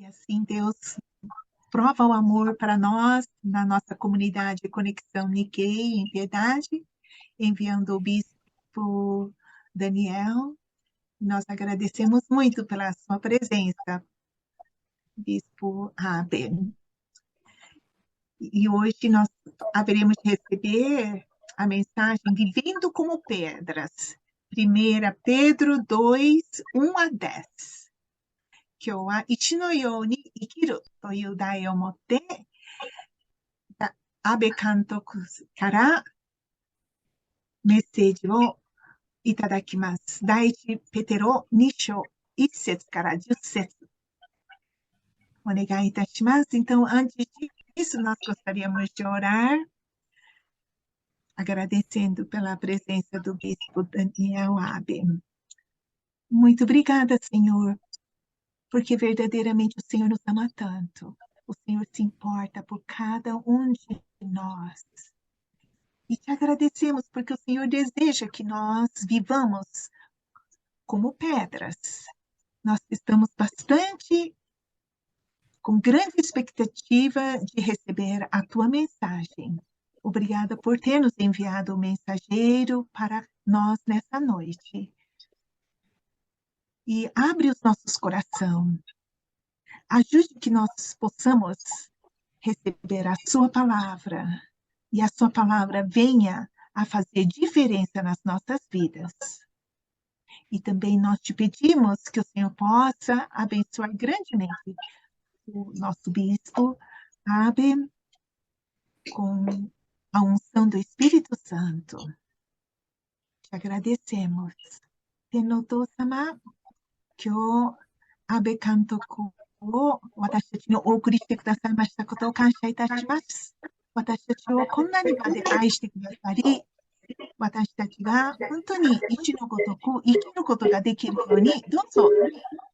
E assim Deus prova o amor para nós, na nossa comunidade Conexão Nikkei, em Piedade, enviando o Bispo Daniel. Nós agradecemos muito pela sua presença, Bispo Abe. E hoje nós haveremos de receber a mensagem Vivendo como Pedras, 1 Pedro 2, 1 a 10. 今日は一のように生きるという題を持って、安倍監督からメッセージをいただきます。第一ペテロ2章1節から10節。お願いいたします。Então, antes disso, nós gostaríamos de orar, agradecendo pela presença do Bispo Daniel Abe. Muito obrigada, Senhor, porque verdadeiramente o Senhor nos ama tanto. O Senhor se importa por cada um de nós. E te agradecemos porque o Senhor deseja que nós vivamos como pedras. Nós estamos com grande expectativa de receber a tua mensagem. Obrigada por ter nos enviado o mensageiro para nós nessa noite. E abre os nossos corações. Ajude que nós possamos receber a sua palavra e a sua palavra venha a fazer diferença nas nossas vidas. E também nós te pedimos que o Senhor possa abençoar grandemente o nosso bispo Abe com a unção do Espírito Santo. Te agradecemos. Tenoto-sama, kyou Abe Kantokuを私たちにお送りしてくださいましたことを感謝いたします。私たちをこんなにまで愛してくださり、私たちが本当に一のごとく生きることができるように、どうぞ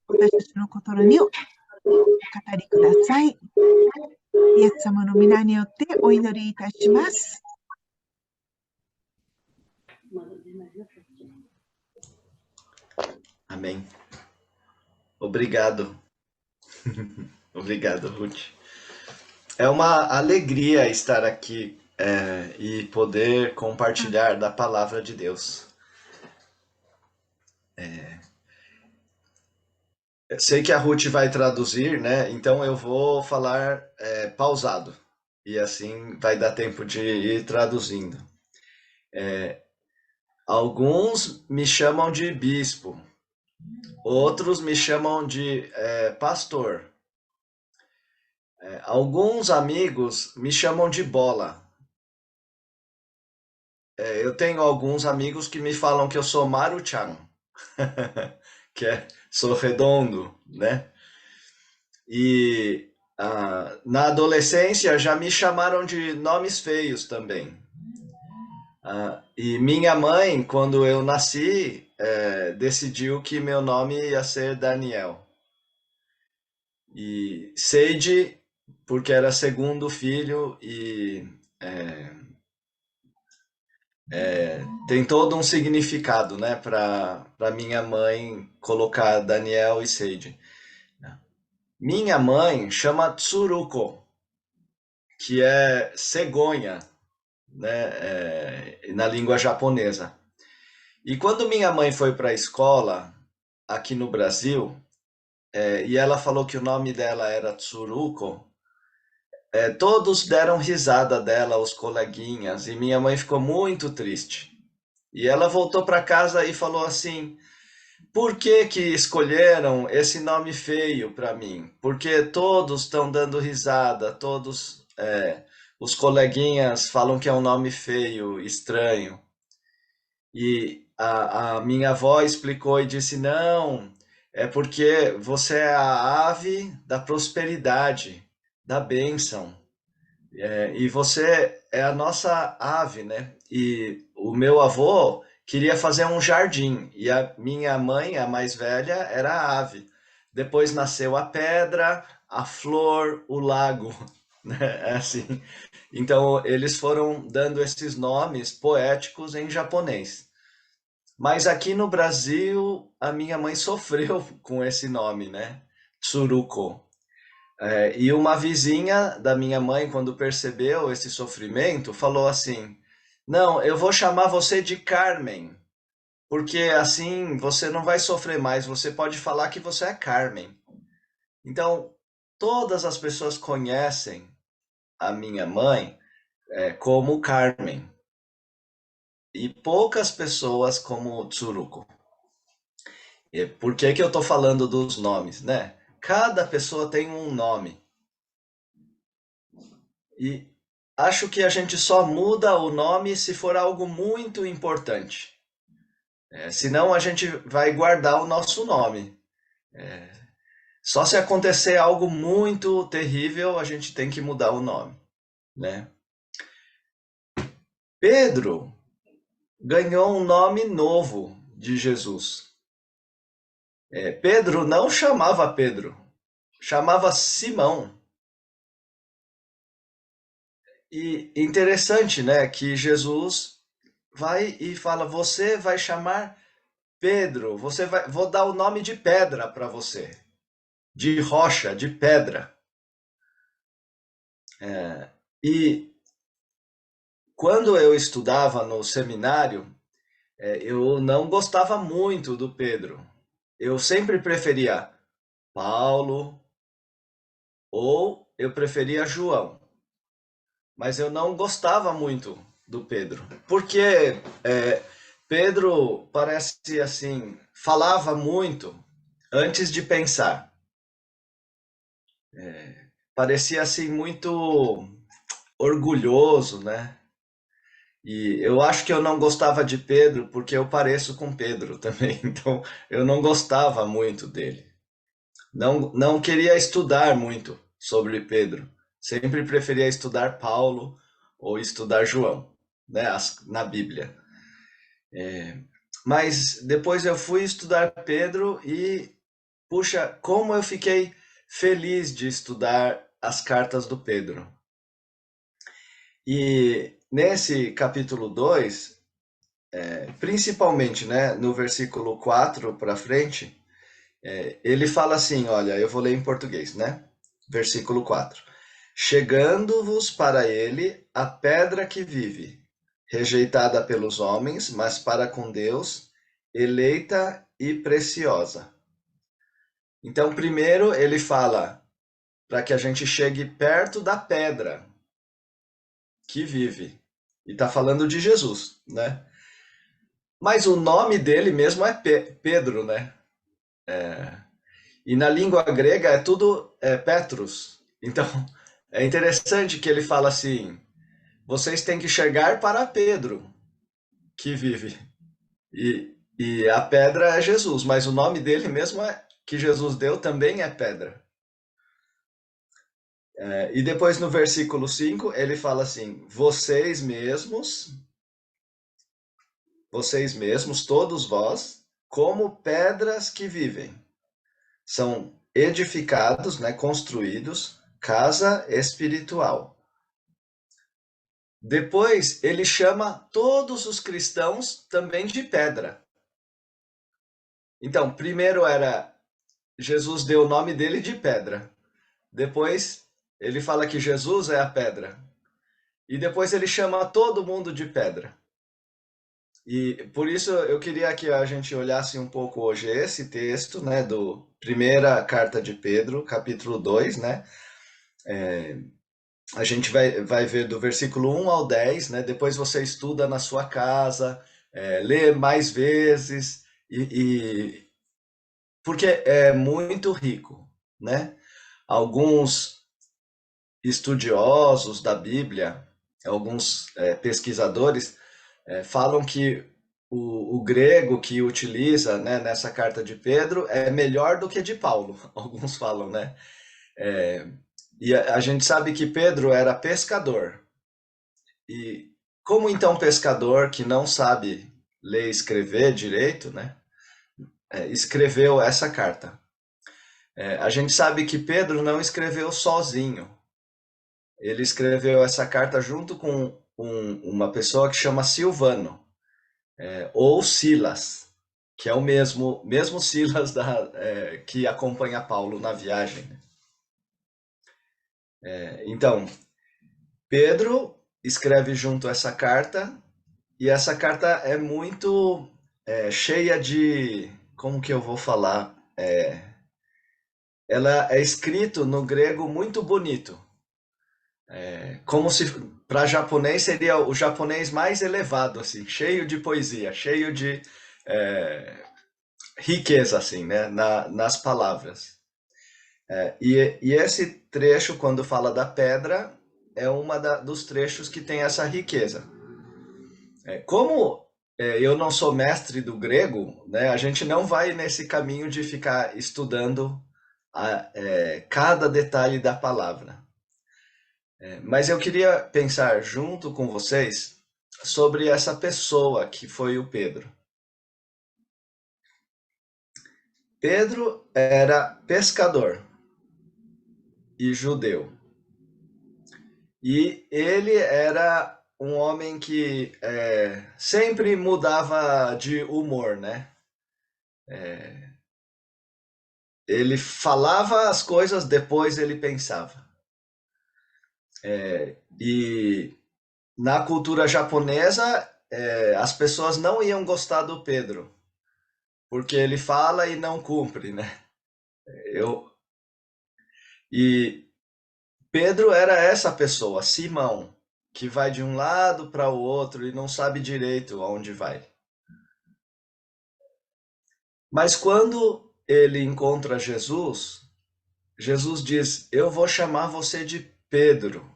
私たちの心にお語りください。イエス様の皆によってお祈りいたします。Amém. Obrigado. Obrigado, Ruth. É uma alegria estar aqui e poder compartilhar da palavra de Deus. Eu sei que a Ruth vai traduzir, né? Então eu vou falar pausado. E assim vai dar tempo de ir traduzindo. Alguns me chamam de bispo. Outros me chamam de pastor. Alguns amigos me chamam de bola. Eu tenho alguns amigos que me falam que eu sou Maru-chan, que sou redondo, né? E na adolescência já me chamaram de nomes feios também. E minha mãe, quando eu nasci, decidiu que meu nome ia ser Daniel. E Seide, porque era segundo filho e tem todo um significado, né, para minha mãe colocar Daniel e Seide. Minha mãe chama Tsuruko, que é cegonha, né, na língua japonesa. E quando minha mãe foi para a escola aqui no Brasil, e ela falou que o nome dela era Tsuruko, todos deram risada dela, os coleguinhas, e minha mãe ficou muito triste. E ela voltou para casa e falou assim: por que escolheram esse nome feio para mim? Porque todos estão dando risada, todos os coleguinhas falam que é um nome feio, estranho. E a minha avó explicou e disse: não, é porque você é a ave da prosperidade, da bênção. E você é a nossa ave, né? E o meu avô queria fazer um jardim, e a minha mãe, a mais velha, era a ave. Depois nasceu a pedra, a flor, o lago, né? Assim. Então eles foram dando esses nomes poéticos em japonês. Mas aqui no Brasil, a minha mãe sofreu com esse nome, né? Tsuruko. E uma vizinha da minha mãe, quando percebeu esse sofrimento, falou assim: Não, eu vou chamar você de Carmen, porque assim você não vai sofrer mais, você pode falar que você é Carmen. Então, todas as pessoas conhecem a minha mãe como Carmen, e poucas pessoas como Tsuruko. E por que que eu estou falando dos nomes, né? Cada pessoa tem um nome. E acho que a gente só muda o nome se for algo muito importante. Senão a gente vai guardar o nosso nome. Só se acontecer algo muito terrível, a gente tem que mudar o nome, né? Pedro ganhou um nome novo de Jesus. Pedro não chamava Pedro, chamava Simão. E interessante, né, que Jesus vai e fala: Você vai chamar Pedro, vou dar o nome de pedra para você, de rocha, de pedra. E quando eu estudava no seminário, eu não gostava muito do Pedro. Eu sempre preferia Paulo ou eu preferia João, mas eu não gostava muito do Pedro, porque é, Pedro parece assim, falava muito antes de pensar. Parecia assim muito orgulhoso, né? E eu acho que eu não gostava de Pedro porque eu pareço com Pedro também, então eu não gostava muito dele. Não queria estudar muito sobre Pedro. Sempre preferia estudar Paulo ou estudar João, né, na Bíblia. Mas depois eu fui estudar Pedro e, puxa, como eu fiquei feliz de estudar as cartas do Pedro. E nesse capítulo 2, principalmente, né, no versículo 4 para frente, ele fala assim, olha, eu vou ler em português, né? Versículo 4. Chegando-vos para ele a pedra que vive, rejeitada pelos homens, mas para com Deus, eleita e preciosa. Então, primeiro ele fala para que a gente chegue perto da pedra que vive. E está falando de Jesus, né? Mas o nome dele mesmo é Pedro, né? E na língua grega é tudo Petrus. Então, é interessante que ele fala assim: vocês têm que chegar para Pedro, que vive. E a pedra é Jesus, mas o nome dele mesmo que Jesus deu também é pedra. E depois no versículo 5 ele fala assim: vocês mesmos, todos vós, como pedras que vivem, são edificados, né, construídos, casa espiritual. Depois ele chama todos os cristãos também de pedra. Então, primeiro era Jesus deu o nome dele de pedra. Depois ele fala que Jesus é a pedra. E depois ele chama todo mundo de pedra. E por isso eu queria que a gente olhasse um pouco hoje esse texto, né, do primeira carta de Pedro, capítulo 2, né? A gente vai ver do versículo 1 ao 10, né? Depois você estuda na sua casa, lê mais vezes, porque é muito rico, né? Alguns estudiosos da Bíblia, alguns pesquisadores, falam que o grego que utiliza, né, nessa carta de Pedro é melhor do que de Paulo, alguns falam, né? E a gente sabe que Pedro era pescador. E como então pescador que não sabe ler e escrever direito, né, escreveu essa carta? A gente sabe que Pedro não escreveu sozinho. Ele escreveu essa carta junto com uma pessoa que chama Silvano, ou Silas, que é o mesmo Silas que acompanha Paulo na viagem. Então, Pedro escreve junto essa carta, e essa carta é muito cheia de. Como que eu vou falar? Ela é escrito no grego muito bonito. Como se para japonês seria o japonês mais elevado, assim, cheio de poesia, cheio de riqueza, assim, né, nas palavras. E esse trecho, quando fala da pedra, é dos trechos que tem essa riqueza. Como eu não sou mestre do grego, né, a gente não vai nesse caminho de ficar estudando cada detalhe da palavra. Mas eu queria pensar junto com vocês sobre essa pessoa que foi o Pedro. Pedro era pescador e judeu. E ele era um homem que sempre mudava de humor, né? Ele falava as coisas, depois ele pensava. E na cultura japonesa, as pessoas não iam gostar do Pedro, porque ele fala e não cumpre, né? Eu, e Pedro era essa pessoa, Simão, que vai de um lado para o outro e não sabe direito aonde vai. Mas quando ele encontra Jesus, Jesus diz: Eu vou chamar você de Pedro.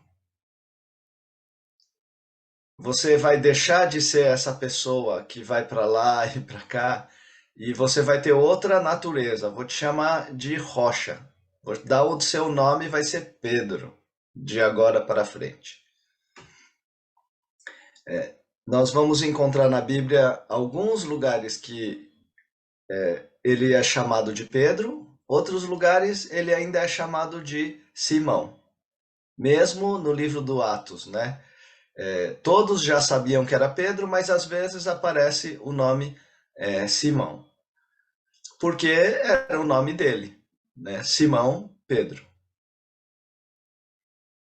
Você vai deixar de ser essa pessoa que vai para lá e para cá, e você vai ter outra natureza. Vou te chamar de Rocha. Vou dar o seu nome, vai ser Pedro, de agora para frente. Nós vamos encontrar na Bíblia alguns lugares que ele é chamado de Pedro, outros lugares ele ainda é chamado de Simão. Mesmo no livro do Atos, né? Todos já sabiam que era Pedro, mas às vezes aparece o nome Simão, porque era o nome dele, né? Simão Pedro.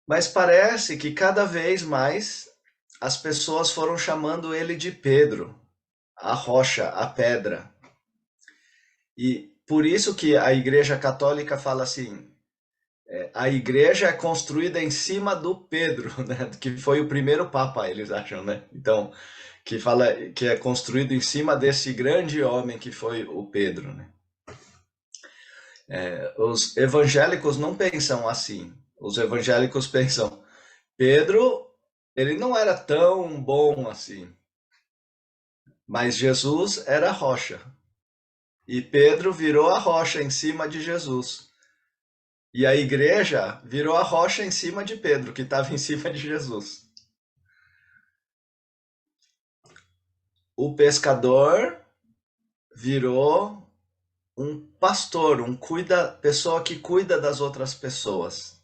Mas parece que cada vez mais as pessoas foram chamando ele de Pedro, a rocha, a pedra. E por isso que a Igreja Católica fala assim: a igreja é construída em cima do Pedro, né? Que foi o primeiro papa, eles acham, né? Então, que fala que é construído em cima desse grande homem que foi o Pedro, né? Os evangélicos não pensam assim. Os evangélicos pensam: Pedro, ele não era tão bom assim, mas Jesus era a rocha. E Pedro virou a rocha em cima de Jesus. E a igreja virou a rocha em cima de Pedro, que estava em cima de Jesus. O pescador virou um pastor, pessoa que cuida das outras pessoas.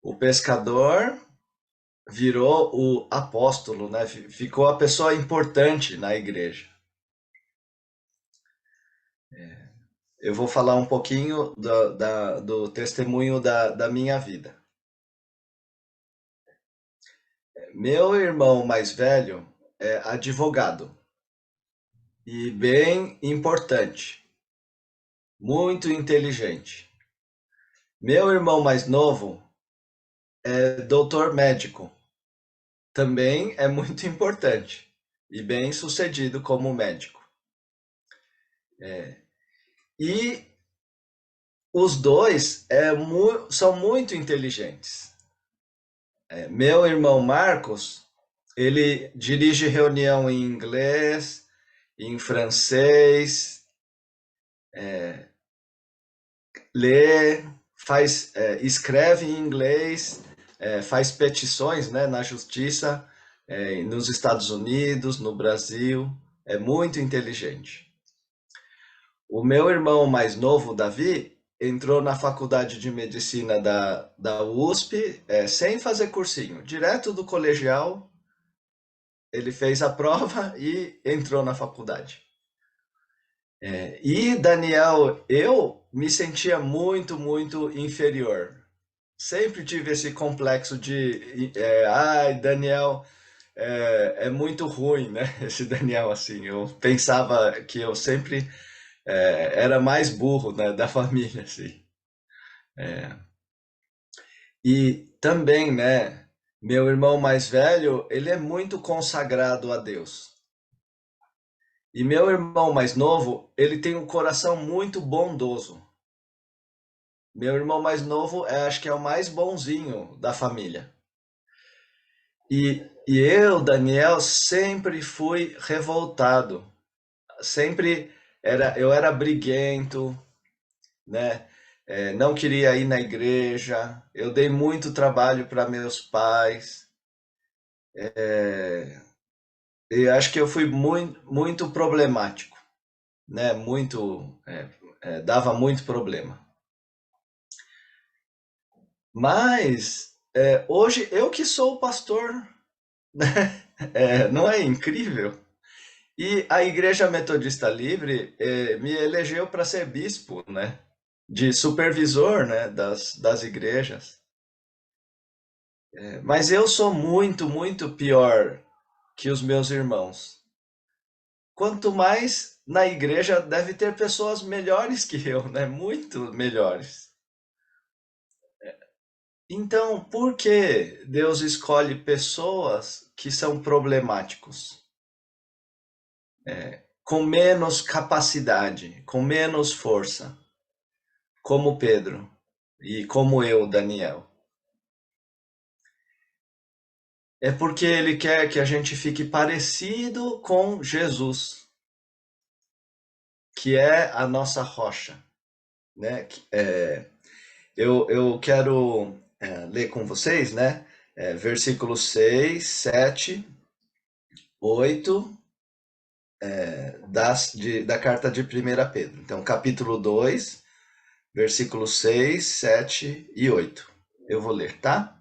O pescador virou o apóstolo, né? Ficou a pessoa importante na igreja. Eu vou falar um pouquinho do testemunho da minha vida. Meu irmão mais velho é advogado e bem importante, muito inteligente. Meu irmão mais novo é doutor médico, também é muito importante e bem sucedido como médico. E os dois são muito inteligentes. Meu irmão Marcos, ele dirige reunião em inglês, em francês, lê, escreve em inglês, faz petições, né, na justiça, nos Estados Unidos, no Brasil. É muito inteligente. O meu irmão mais novo, Davi, entrou na faculdade de medicina da USP, sem fazer cursinho, direto do colegial. Ele fez a prova e entrou na faculdade. E Daniel, eu me sentia muito, muito inferior. sempre tive esse complexo de, ai, Daniel é muito ruim, né? Esse Daniel, assim, eu pensava que eu sempre era mais burro, né, da família, assim. E também, né, meu irmão mais velho, ele é muito consagrado a Deus. E meu irmão mais novo, ele tem um coração muito bondoso. Meu irmão mais novo, acho que é o mais bonzinho da família. E eu, Daniel, sempre fui revoltado. Sempre eu era briguento, né? Não queria ir na igreja. Eu dei muito trabalho para meus pais. E acho que eu fui muito, muito problemático, né? Dava muito problema. Mas hoje eu que sou o pastor, não é incrível? E a Igreja Metodista Livre me elegeu para ser bispo, né? De supervisor, né? Das igrejas. Mas eu sou muito, muito pior que os meus irmãos. Quanto mais na igreja deve ter pessoas melhores que eu, né? Muito melhores. Então, por que Deus escolhe pessoas que são problemáticos, com menos capacidade, com menos força, como Pedro e como eu, Daniel? É porque ele quer que a gente fique parecido com Jesus, que é a nossa rocha, né? Eu quero ler com vocês, né? Versículos 6, 7, 8 da carta de 1 Pedro. Então, capítulo 2, versículos 6, 7 e 8. Eu vou ler, tá?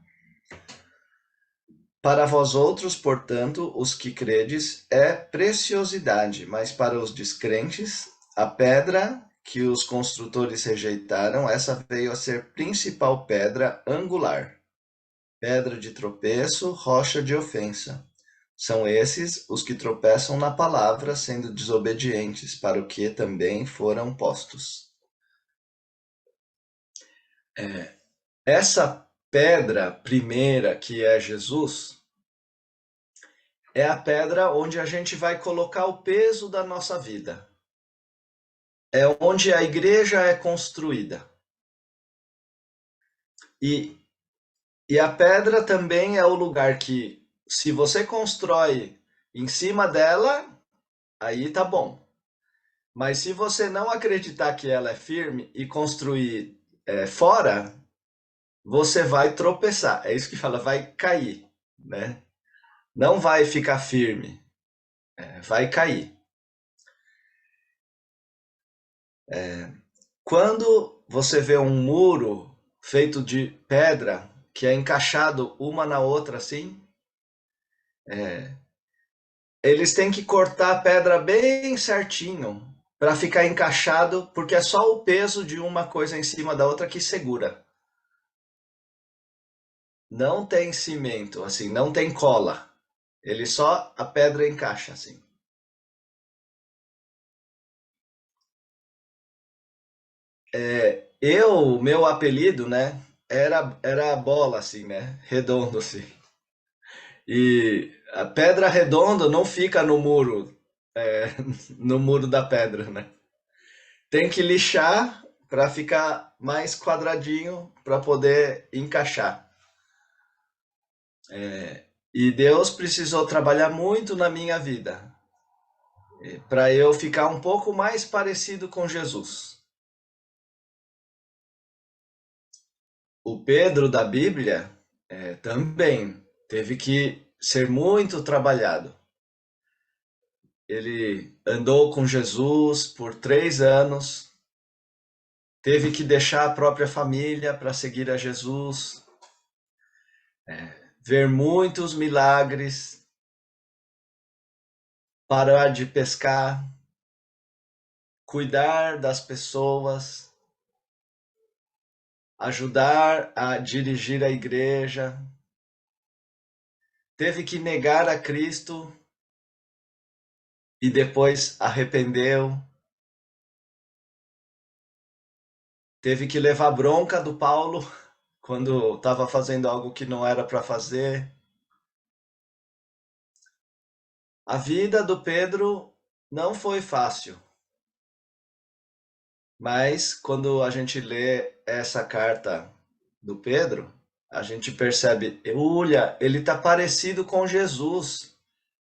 Para vós outros, portanto, os que credes, é preciosidade, mas para os descrentes, a pedra que os construtores rejeitaram, essa veio a ser principal pedra angular, pedra de tropeço, rocha de ofensa. São esses os que tropeçam na palavra, sendo desobedientes, para o que também foram postos. Essa pedra primeira, que é Jesus, é a pedra onde a gente vai colocar o peso da nossa vida. É onde a igreja é construída. E, e a pedra também é o lugar que, se você constrói em cima dela, aí tá bom. Mas se você não acreditar que ela é firme e construir fora, você vai tropeçar. É isso que fala, vai cair, né? Não vai ficar firme, vai cair. Quando você vê um muro feito de pedra que é encaixado uma na outra assim, eles têm que cortar a pedra bem certinho para ficar encaixado, porque é só o peso de uma coisa em cima da outra que segura. Não tem cimento, assim, não tem cola. Ele só a pedra encaixa assim. Meu apelido, né, era a bola assim, né, redondo assim. E a pedra redonda não fica no muro, no muro da pedra, né? Tem que lixar para ficar mais quadradinho para poder encaixar. E Deus precisou trabalhar muito na minha vida para eu ficar um pouco mais parecido com Jesus. O Pedro da Bíblia também teve que ser muito trabalhado. Ele andou com Jesus por 3 anos, teve que deixar a própria família para seguir a Jesus, ver muitos milagres, parar de pescar, cuidar das pessoas, ajudar a dirigir a igreja, teve que negar a Cristo e depois arrependeu, teve que levar bronca do Paulo quando estava fazendo algo que não era para fazer. A vida do Pedro não foi fácil, mas quando a gente lê essa carta do Pedro, a gente percebe, olha, ele está parecido com Jesus.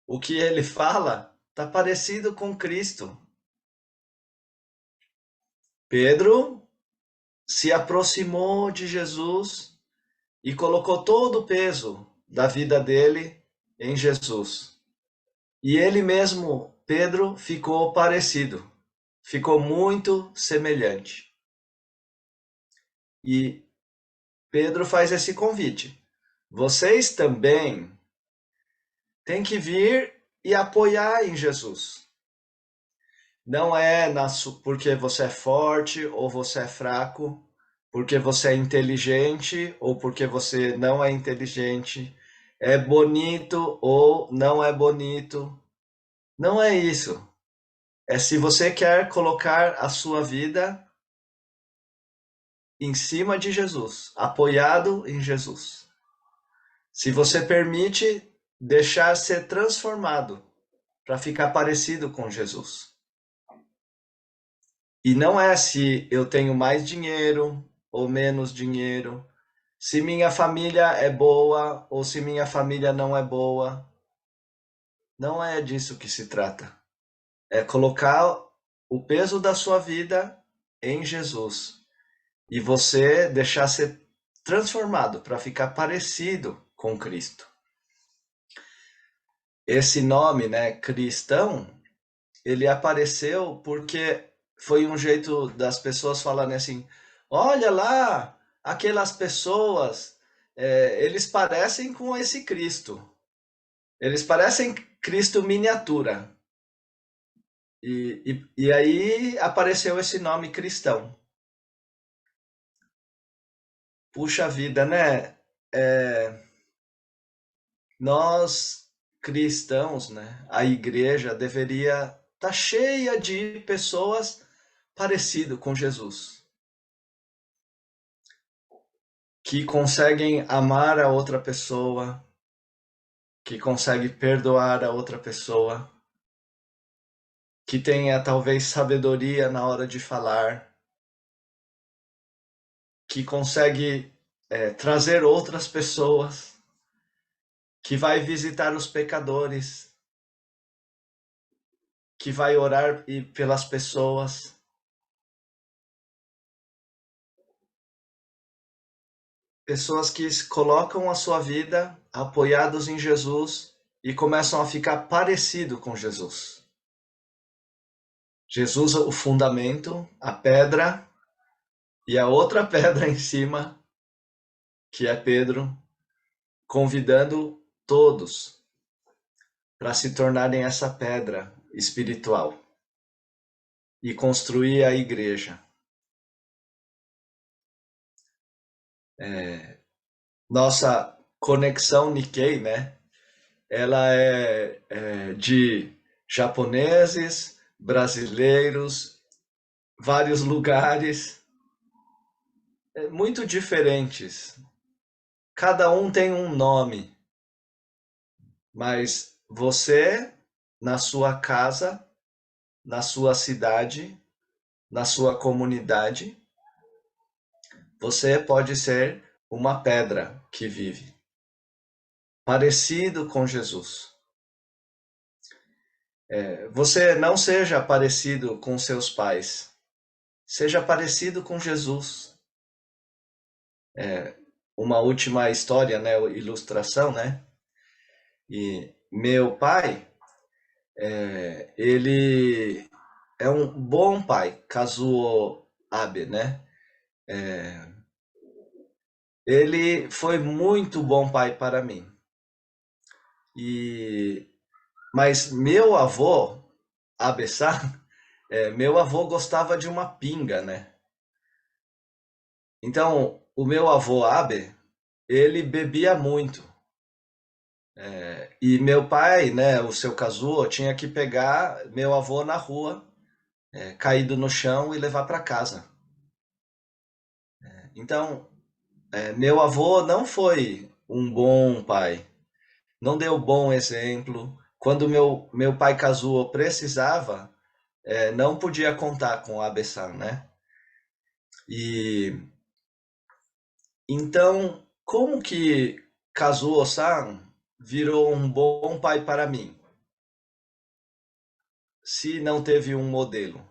O que ele fala está parecido com Cristo. Pedro se aproximou de Jesus e colocou todo o peso da vida dele em Jesus. E ele mesmo, Pedro, ficou parecido, ficou muito semelhante. E Pedro faz esse convite. Vocês também têm que vir e apoiar em Jesus. Não é porque você é forte ou você é fraco, porque você é inteligente ou porque você não é inteligente, é bonito ou não é bonito. Não é isso. É se você quer colocar a sua vida em cima de Jesus, apoiado em Jesus. Se você permite deixar ser transformado para ficar parecido com Jesus. E não é se eu tenho mais dinheiro ou menos dinheiro, se minha família é boa ou se minha família não é boa. Não é disso que se trata. É colocar o peso da sua vida em Jesus e você deixar ser transformado para ficar parecido com Cristo. Esse nome, né, cristão, ele apareceu porque foi um jeito das pessoas falarem assim: olha lá, aquelas pessoas, eles parecem com esse Cristo. Eles parecem Cristo miniatura. E aí apareceu esse nome cristão. Puxa vida, né? Nós cristãos, né? A igreja deveria estar cheia de pessoas parecidas com Jesus, que conseguem amar a outra pessoa, que conseguem perdoar a outra pessoa, que tenha talvez sabedoria na hora de falar, que consegue trazer outras pessoas, que vai visitar os pecadores, que vai orar pelas pessoas. Pessoas que colocam a sua vida apoiados em Jesus e começam a ficar parecido com Jesus. Jesus, o fundamento, a pedra, e a outra pedra em cima, que é Pedro, convidando todos para se tornarem essa pedra espiritual e construir a igreja. Nossa conexão Nikkei, né? Ela é de japoneses, brasileiros, vários lugares, muito diferentes. Cada um tem um nome, mas você, na sua casa, na sua cidade, na sua comunidade, você pode ser uma pedra que vive, parecido com Jesus. Você não seja parecido com seus pais, seja parecido com Jesus. Uma última história, né, ilustração, né? E meu pai, ele é um bom pai, Kazuo Abe, né? Ele foi muito bom pai para mim. Mas meu avô, Abe-san, meu avô gostava de uma pinga, né? Então, o meu avô Abe, ele bebia muito. E meu pai, né, o seu Kazuo, tinha que pegar meu avô na rua, caído no chão, e levar para casa. Então, meu avô não foi um bom pai, não deu bom exemplo. Quando meu pai Kazuo precisava, não podia contar com o Abe-san, né? E então, como que Kazuo-san virou um bom pai para mim, se não teve um modelo?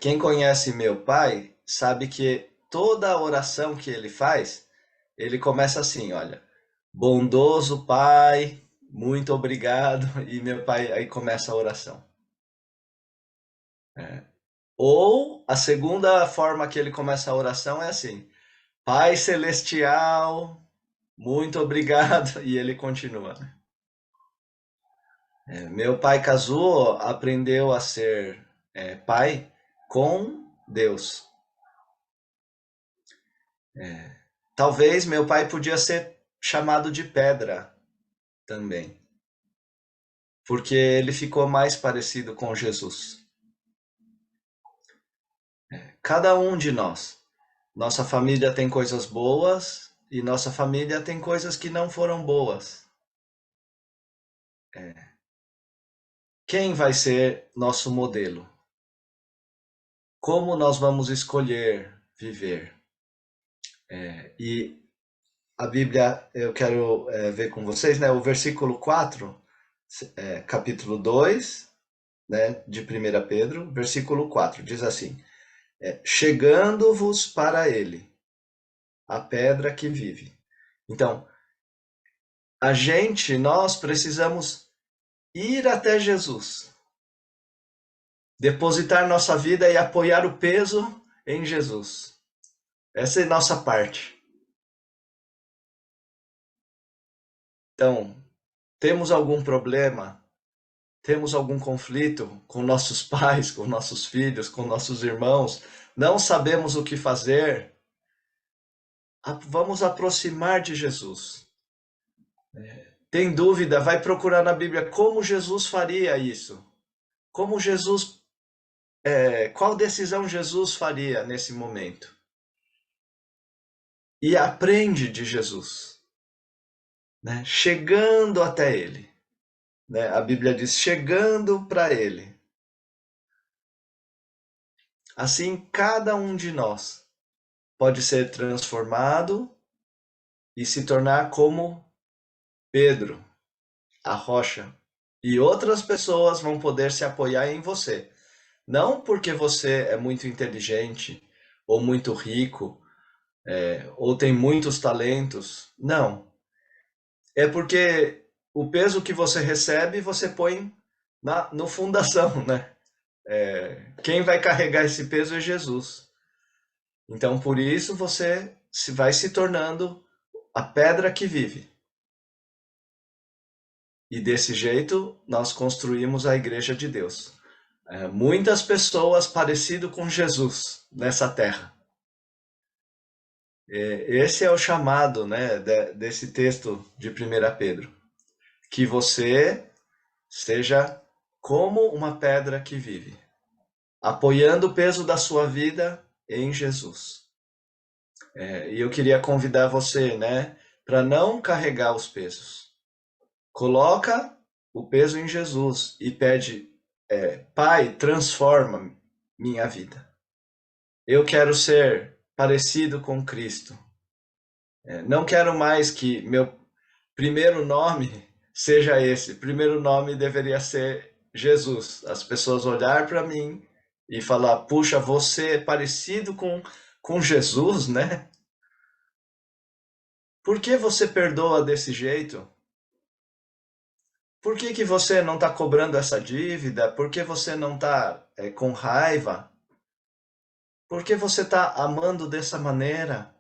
Quem conhece meu pai sabe que toda a oração que ele faz, ele começa assim, olha, bondoso pai, muito obrigado, e meu pai aí começa a oração. Ou a segunda forma que ele começa a oração é assim, Pai Celestial, muito obrigado, e ele continua. Meu pai Kazuo aprendeu a ser pai com Deus. Talvez meu pai podia ser chamado de pedra também, porque ele ficou mais parecido com Jesus. Cada um de nós, nossa família tem coisas boas e nossa família tem coisas que não foram boas. Quem vai ser nosso modelo? Como nós vamos escolher viver? E a Bíblia, eu quero ver com vocês, né? O versículo 4, capítulo 2, né, de 1 Pedro, versículo 4, diz assim, chegando-vos para ele, a pedra que vive. Então, nós precisamos ir até Jesus, depositar nossa vida e apoiar o peso em Jesus. Essa é a nossa parte. Então, temos algum problema, temos algum conflito com nossos pais, com nossos filhos, com nossos irmãos, não sabemos o que fazer, vamos aproximar de Jesus. Tem dúvida? Vai procurar na Bíblia como Jesus faria isso. Como Jesus, qual decisão Jesus faria nesse momento? E aprende de Jesus, né? Chegando até ele, né? A Bíblia diz chegando para ele. Assim, cada um de nós pode ser transformado e se tornar como Pedro, a rocha. E outras pessoas vão poder se apoiar em você. Não porque você é muito inteligente, ou muito rico, ou tem muitos talentos. Não. É porque o peso que você recebe, você põe no fundação, né? Quem vai carregar esse peso é Jesus. Então, por isso, você vai se tornando a pedra que vive. E desse jeito, nós construímos a Igreja de Deus. Muitas pessoas parecidas com Jesus nessa terra. Esse é o chamado, né, desse texto de 1 Pedro. Que você seja como uma pedra que vive, apoiando o peso da sua vida em Jesus. E eu queria convidar você, né, para não carregar os pesos. Coloca o peso em Jesus e pede, Pai, transforma minha vida. Eu quero ser parecido com Cristo. Não quero mais que meu primeiro nome seja esse. Primeiro nome deveria ser Jesus. As pessoas olhar para mim e falar: puxa, você é parecido com Jesus, né? Por que você perdoa desse jeito? Por que você não está cobrando essa dívida? Por que você não está com raiva? Por que você está amando dessa maneira?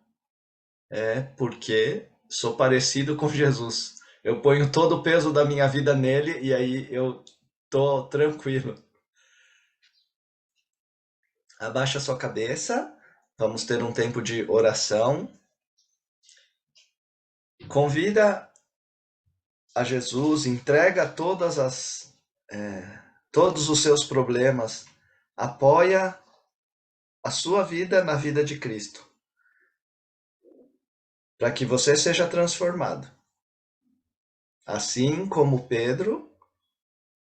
Porque sou parecido com Jesus. Eu ponho todo o peso da minha vida nele e aí eu tô tranquilo. Abaixa sua cabeça, vamos ter um tempo de oração. Convida a Jesus, entrega todos os seus problemas, apoia a sua vida na vida de Cristo, para que você seja transformado. Assim como Pedro,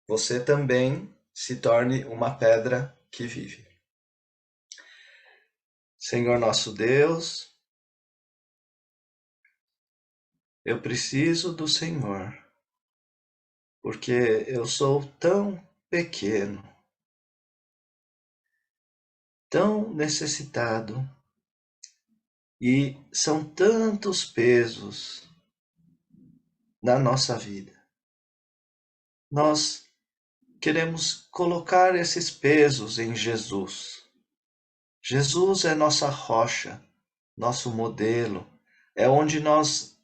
você também se torne uma pedra que vive. Senhor nosso Deus, eu preciso do Senhor, porque eu sou tão pequeno, tão necessitado, e são tantos pesos na nossa vida. Nós queremos colocar esses pesos em Jesus. Jesus é nossa rocha, nosso modelo, é onde nós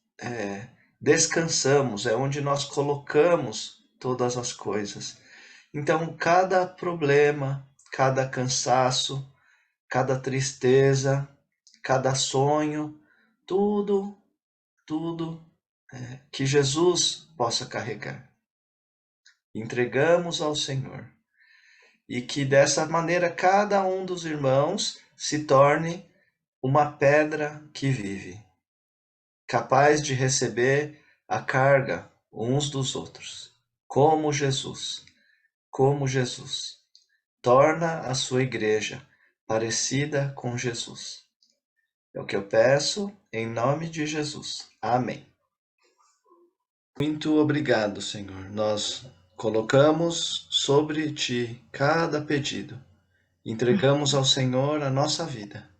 descansamos, é onde nós colocamos todas as coisas. Então, cada problema, cada cansaço, cada tristeza, cada sonho, tudo que Jesus possa carregar. Entregamos ao Senhor. E que dessa maneira cada um dos irmãos se torne uma pedra que vive, capaz de receber a carga uns dos outros, como Jesus. Torna a sua igreja parecida com Jesus. É o que eu peço em nome de Jesus. Amém. Muito obrigado, Senhor. Nós colocamos sobre ti cada pedido. Entregamos ao Senhor a nossa vida.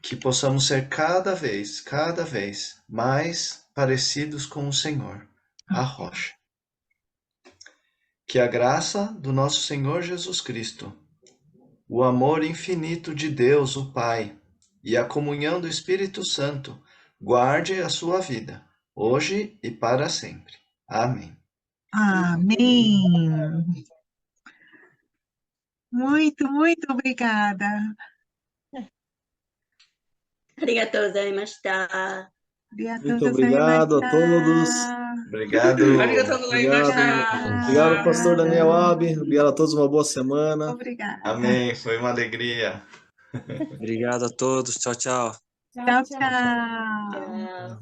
Que possamos ser cada vez mais parecidos com o Senhor, a rocha. Que a graça do nosso Senhor Jesus Cristo, o amor infinito de Deus, o Pai, e a comunhão do Espírito Santo guarde a sua vida, hoje e para sempre. Amém. Amém. Muito, muito obrigada. Muito obrigado a todos. Obrigado. Obrigado, pastor Daniel Abi. Obrigado a todos, uma boa semana. Obrigada. Amém, foi uma alegria. Obrigado a todos. Tchau, tchau. Tchau, tchau.